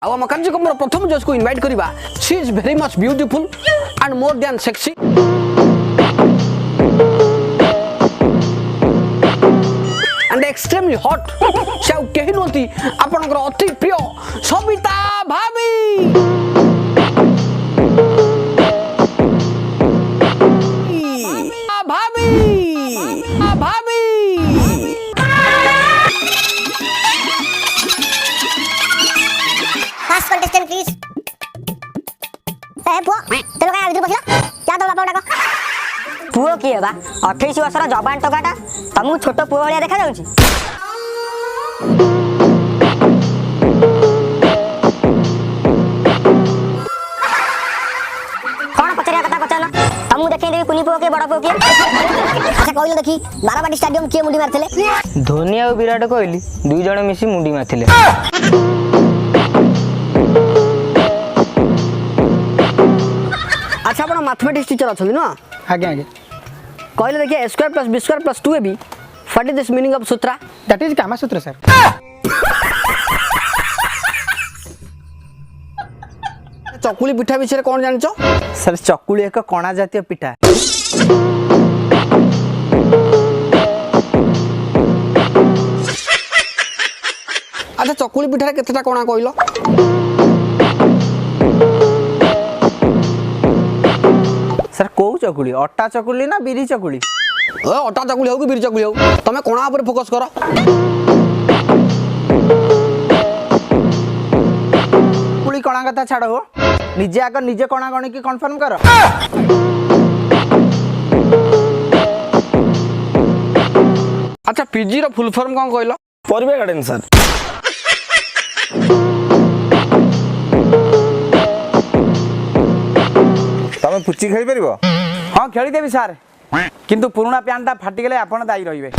आम कार्यक्रम प्रथम जज को इनवाइट करवा she is very much beautiful and more than sexy and extremely hot से कहीं नुहति आपनकर अति प्रिय सविता भाभी भाभी भाभी फर्स्ट कंटेस्टेंट प्लीज ए पुओ तेरे का इधर बसला क्या दो बाबा डाको पुओ किए बा 28 वर्षर जवान टकाटा तमु छोट पुओ भलिया देखा जाउची कोन पचरिया कथा पचला तमु देखै देबी कुनी पुओ के बड़ा पुओ के अच्छा कहलो देखी बाराबाटी स्टेडियम के मुंडी मारथले धोनी और विराट कोहली दुई जण मिसी मुंडी मारथिले अच्छा आपण मैथमेटिक्स टीचर अछली ना आगे आगे कहले देखिए a square plus b square plus 2ab what is this meaning of sutra that is Kama Sutra सर चकुली पिठा विषय कौन जानिଛ सर चकुली एक कणा जातीय पिठा अच्छा चकुली पिठा केतेटा कोणा कहलो सर को चकुली अट्टा चकुली ना बिरी चकुली ए अटा चकुली हो कि बिर चकुली हो तमे कोणा ऊपर फोकस करो चकुली कणा कथा छाड़ हो निजे आग निजे कणा गणी की कंफर्म कर अच्छा पीजी रो फुल फॉर्म कोन कहलो परिबे गार्डन सर तमे पुची खेली परिबो हां खेली देबी सर किंतु पुराना प्यानटा फाटी गेले आपण दाई रहिबे